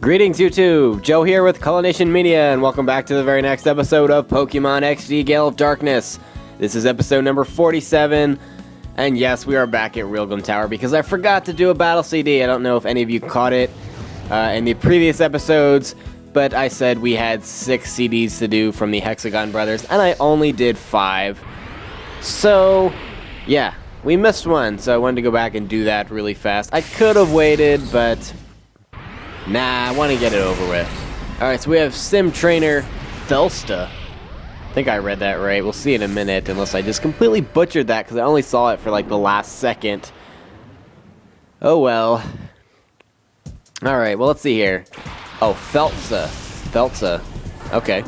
Greetings YouTube, Joe here with Culination Media, and welcome back to the very next episode of Pokemon XD Gale of Darkness. This is episode number 47, and yes, we are back at Realgrim Tower because I forgot to do a battle CD. I don't know if any of you caught it in the previous episodes, but I said we had 6 CDs to do from the Hexagon Brothers, and I only did 5. So, yeah, we missed one, so I wanted to go back and do that really fast. I could have waited, but nah, I want to get it over with. Alright, so we have Sim Trainer Felsta. I think I read that right. We'll see in a minute, unless I just completely butchered that, because I only saw it for like the last second. Oh well. Alright, well let's see here. Oh, Feltsa. Okay.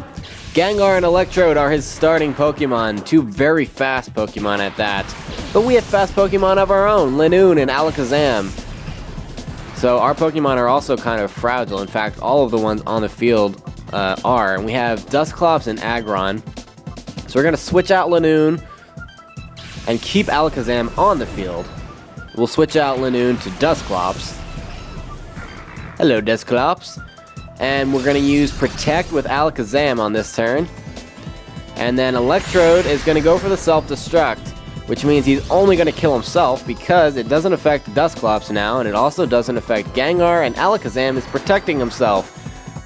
Gengar and Electrode are his starting Pokemon. 2 very fast Pokemon at that. But we have fast Pokemon of our own, Linoone and Alakazam. So our Pokemon are also kind of fragile. In fact, all of the ones on the field are. And we have Dusclops and Aggron. So we're going to switch out Linoone and keep Alakazam on the field. We'll switch out Linoone to Dusclops. Hello, Dusclops. And we're going to use Protect with Alakazam on this turn. And then Electrode is going to go for the Self-Destruct, which means he's only going to kill himself because it doesn't affect Dusclops now, and it also doesn't affect Gengar, and Alakazam is protecting himself.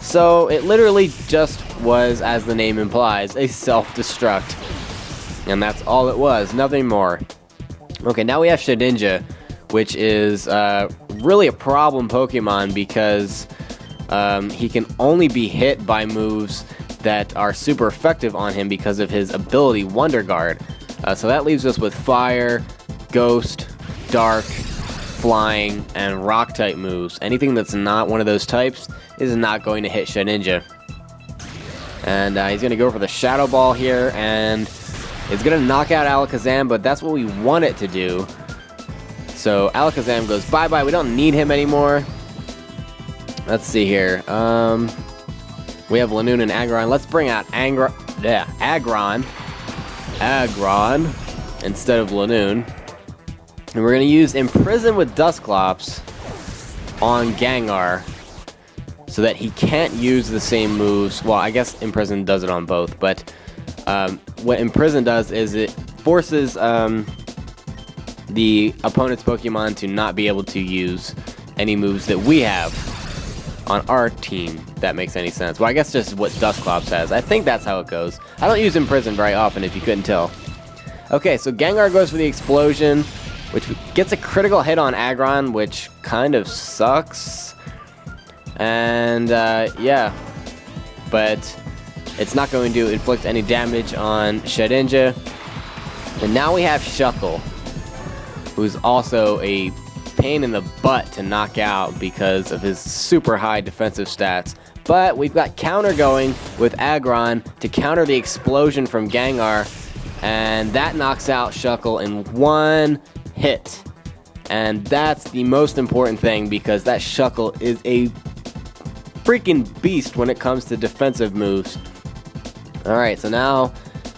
So it literally just was, as the name implies, a self-destruct. And that's all it was, nothing more. Okay, now we have Shedinja, which is really a problem Pokemon because he can only be hit by moves that are super effective on him because of his ability Wonder Guard. So that leaves us with Fire, Ghost, Dark, Flying, and Rock type moves. Anything that's not one of those types is not going to hit Shedinja. And he's going to go for the Shadow Ball here, and it's going to knock out Alakazam, but that's what we want it to do. So Alakazam goes bye-bye. We don't need him anymore. Let's see here. We have Linoone and Aggron. Let's bring out Aggron instead of Linoone. And we're going to use Imprison with Dusclops on Gengar so that he can't use the same moves. Well, I guess Imprison does it on both, but what Imprison does is it forces the opponent's Pokemon to not be able to use any moves that we have on our team, if that makes any sense. Well, I guess just what Dusclops has. I think that's how it goes. I don't use Imprison very often, if you couldn't tell. Okay, so Gengar goes for the Explosion, which gets a critical hit on Aggron, which kind of sucks. And, yeah. But it's not going to inflict any damage on Shedinja. And now we have Shuckle, who's also a pain in the butt to knock out because of his super high defensive stats. But we've got counter going with Aggron to counter the explosion from Gengar, and that knocks out Shuckle in 1 hit. And that's the most important thing because that Shuckle is a freaking beast when it comes to defensive moves. Alright, so now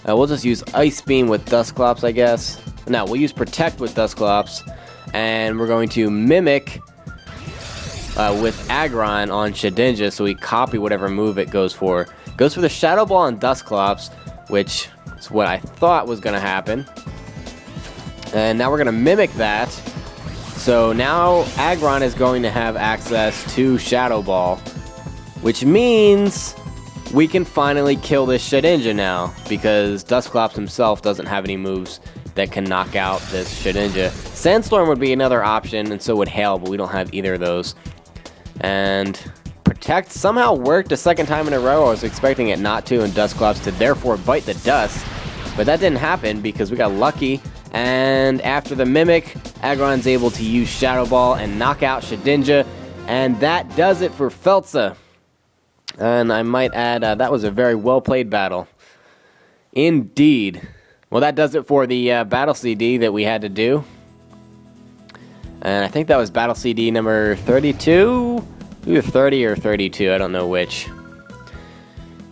we'll just use Ice Beam with Dusclops, I guess. No, we'll use Protect with Dusclops. And we're going to Mimic with Aggron on Shedinja, so we copy whatever move it goes for. Goes for the Shadow Ball on Dusclops, which is what I thought was going to happen. And now we're going to Mimic that. So now Aggron is going to have access to Shadow Ball, which means we can finally kill this Shedinja now, because Dusclops himself doesn't have any moves that can knock out this Shedinja. Sandstorm would be another option, and so would Hail, but we don't have either of those. And Protect somehow worked a second time in a row. I was expecting it not to, and Dusclops to therefore bite the dust. But that didn't happen because we got lucky. And after the Mimic, Aggron's able to use Shadow Ball and knock out Shedinja. And that does it for Feltsa. And I might add, that was a very well-played battle. Indeed. Well, that does it for the battle CD that we had to do. And I think that was battle CD number 32? Either 30 or 32, I don't know which.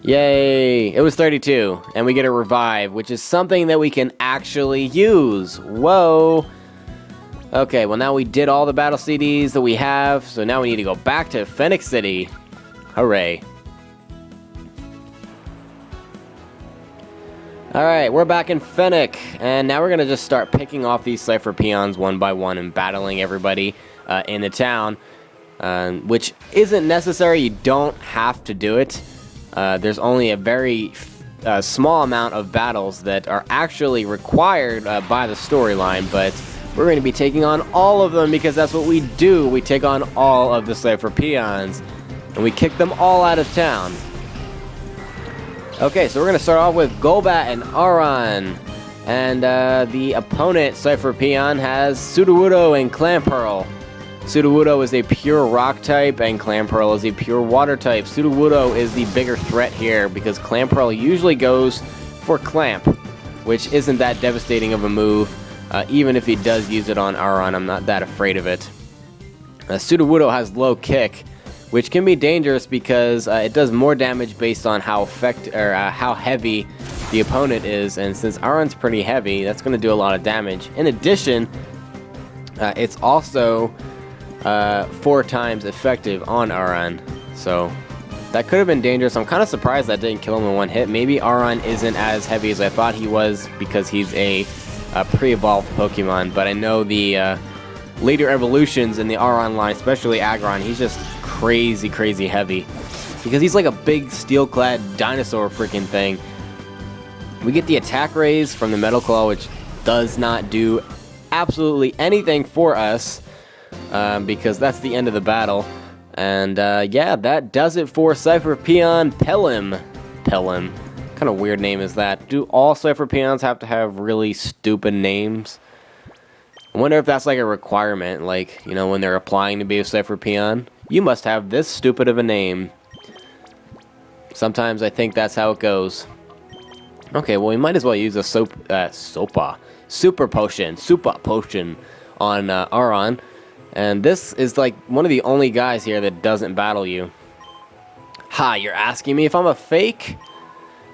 Yay! It was 32, and we get a Revive, which is something that we can actually use. Whoa! Okay, well now we did all the battle CDs that we have, so now we need to go back to Phenac City Hooray. Alright, we're back in Phenac, and now we're going to just start picking off these Cypher Peons one by one and battling everybody in the town, which isn't necessary. You don't have to do it. There's only a very small amount of battles that are actually required by the storyline, but we're going to be taking on all of them because that's what we do. We take on all of the Cypher Peons, and we kick them all out of town. Okay, so we're going to start off with Golbat and Aron. And the opponent, Cypher Peon, has Sudowoodo and Clamperl. Sudowoodo is a pure rock type, and Clamperl is a pure water type. Sudowoodo is the bigger threat here because Clamperl usually goes for Clamp, which isn't that devastating of a move. Even if he does use it on Aron, I'm not that afraid of it. Sudowoodo has low kick, which can be dangerous because it does more damage based on how heavy the opponent is, and since Aron's pretty heavy, that's going to do a lot of damage. In addition, it's also 4 times effective on Aron, so that could have been dangerous. I'm kind of surprised that didn't kill him in one hit. Maybe Aron isn't as heavy as I thought he was because he's a pre-evolved Pokemon, but I know the later evolutions in the Aron line, especially Aggron, he's just crazy heavy because he's like a big steel-clad dinosaur freaking thing. We get the attack raise from the Metal Claw, which does not do absolutely anything for us because that's the end of the battle. And yeah, that does it for Cypher Peon Pelham. What kind of weird name is that? Do all Cypher Peons have to have really stupid names? I wonder if that's like a requirement, like, you know, when they're applying to be a Cypher Peon. You must have this stupid of a name. Sometimes I think that's how it goes. Okay, well, we might as well use a Super Potion on Aron. And this is like one of the only guys here that doesn't battle you. Ha, you're asking me if I'm a fake?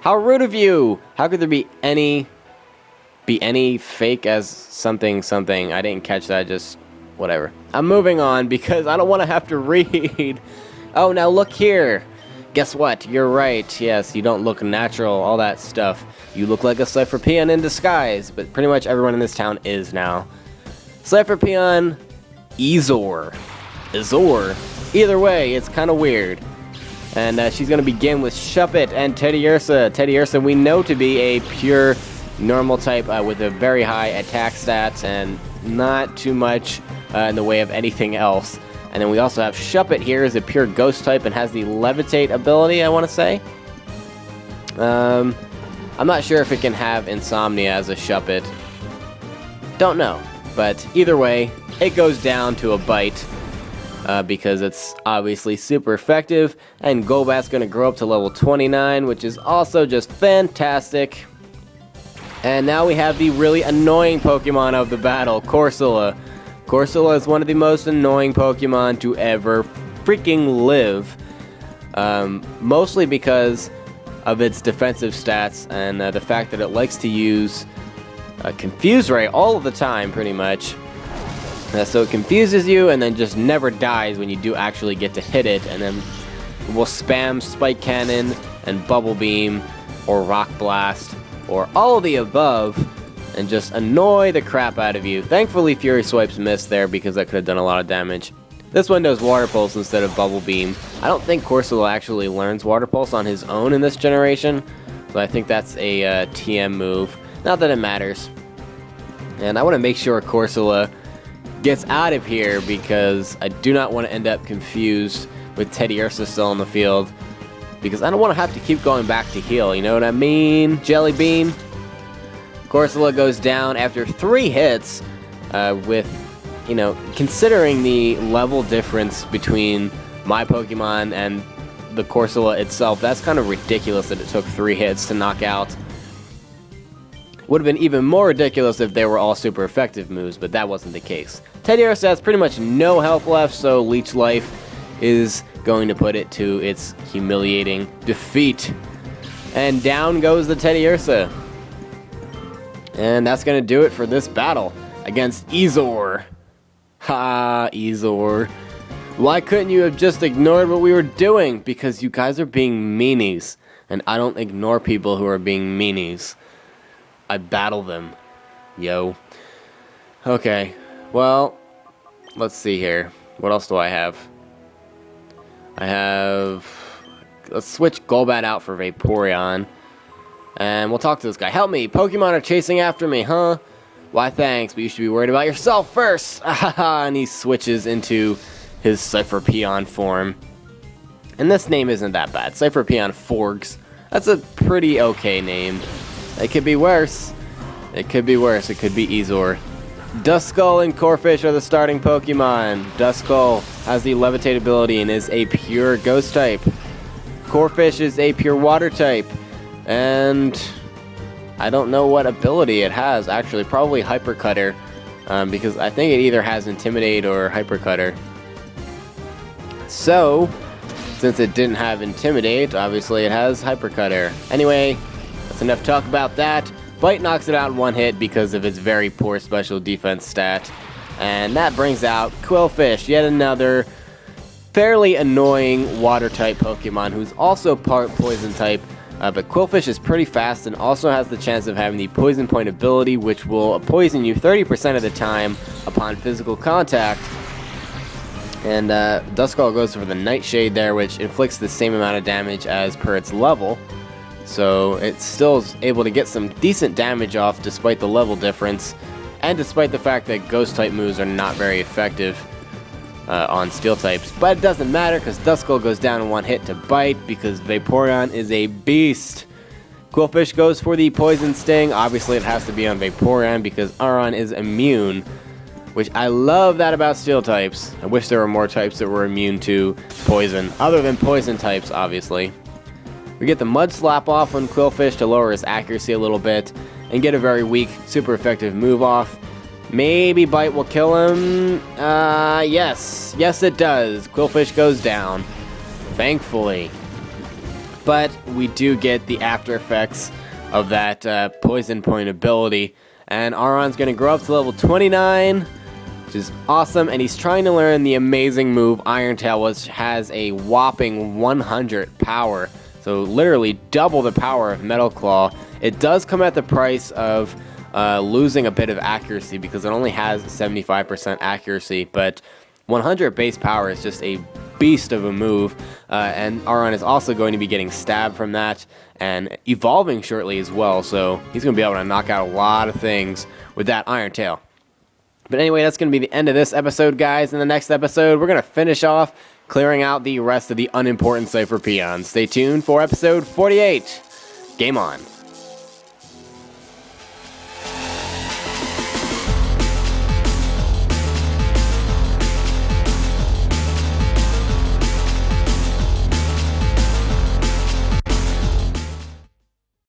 How rude of you! How could there be any fake as something? I didn't catch that, just whatever. I'm moving on because I don't want to have to read. Oh, now look here. Guess what? You're right. Yes, you don't look natural, all that stuff. You look like a Cypher Peon in disguise, but pretty much everyone in this town is now. Cypher Peon Izor. Either way, it's kind of weird. And she's going to begin with Shuppet and Teddiursa. Teddiursa we know to be a pure normal type with a very high attack stats and not too much in the way of anything else. And then we also have Shuppet here as a pure ghost type and has the levitate ability, I want to say. I'm not sure if it can have insomnia as a Shuppet. Don't know. But either way, it goes down to a bite because it's obviously super effective. And Golbat's going to grow up to level 29, which is also just fantastic. And now we have the really annoying Pokemon of the battle, Corsola. Corsola is one of the most annoying Pokemon to ever freaking live. Mostly because of its defensive stats and the fact that it likes to use Confuse Ray all of the time, pretty much. So it confuses you and then just never dies when you do actually get to hit it. And then it will spam Spike Cannon and Bubble Beam or Rock Blast or all of the above and just annoy the crap out of you. Thankfully, Fury Swipes missed there because that could have done a lot of damage. This one does Water Pulse instead of Bubble Beam. I don't think Corsola actually learns Water Pulse on his own in this generation, so I think that's a TM move. Not that it matters. And I want to make sure Corsola gets out of here because I do not want to end up confused with Teddiursa still on the field, because I don't want to have to keep going back to heal, you know what I mean? Jelly Bean. Corsola goes down after 3 hits with, you know, considering the level difference between my Pokemon and the Corsola itself, that's kind of ridiculous that it took 3 hits to knock out. Would have been even more ridiculous if they were all super effective moves, but that wasn't the case. Teddiursa has pretty much no health left, so Leech Life is going to put it to its humiliating defeat. And down goes the Teddiursa. And that's going to do it for this battle against Izor. Ha, Izor. Why couldn't you have just ignored what we were doing? Because you guys are being meanies. And I don't ignore people who are being meanies. I battle them. Yo. Okay. Well, let's see here. What else do I have? Let's switch Golbat out for Vaporeon. And we'll talk to this guy. Help me! Pokemon are chasing after me, huh? Why thanks, but you should be worried about yourself first! And he switches into his Cypher Peon form. And this name isn't that bad. Cypher Peon Forgs. That's a pretty okay name. It could be worse. It could be worse. It could be Ezor. Duskull and Corphish are the starting Pokemon. Duskull has the Levitate ability and is a pure Ghost type. Corphish is a pure Water type. And I don't know what ability it has, actually. Probably Hyper Cutter. Because I think it either has Intimidate or Hyper Cutter. So, since it didn't have Intimidate, obviously it has Hyper Cutter. Anyway, that's enough talk about that. Bite knocks it out in one hit because of its very poor special defense stat. And that brings out Qwilfish, yet another fairly annoying Water-type Pokemon who's also part Poison type. But Qwilfish is pretty fast and also has the chance of having the Poison Point ability, which will poison you 30% of the time upon physical contact. And Duskull goes for the Nightshade there, which inflicts the same amount of damage as per its level. So it still is able to get some decent damage off despite the level difference, and despite the fact that Ghost-type moves are not very effective on Steel types. But it doesn't matter because Duskull goes down in one hit to Bite because Vaporeon is a beast. Qwilfish goes for the Poison Sting. Obviously it has to be on Vaporeon because Aron is immune, which I love that about Steel types. I wish there were more types that were immune to Poison, other than Poison types, obviously. We get the Mud Slap off on Qwilfish to lower his accuracy a little bit, and get a very weak, super effective move off. Maybe Bite will kill him. Yes. Yes, it does. Qwilfish goes down. Thankfully. But we do get the after effects of that Poison Point ability. And Aron's going to grow up to level 29, which is awesome. And he's trying to learn the amazing move Iron Tail, which has a whopping 100 power. So literally double the power of Metal Claw. It does come at the price of losing a bit of accuracy because it only has 75% accuracy, but 100 base power is just a beast of a move, and Aron is also going to be getting stabbed from that and evolving shortly as well, so he's going to be able to knock out a lot of things with that Iron Tail. But anyway, that's going to be the end of this episode, guys. In the next episode, we're going to finish off clearing out the rest of the unimportant Cypher Peons. Stay tuned for episode 48. Game on.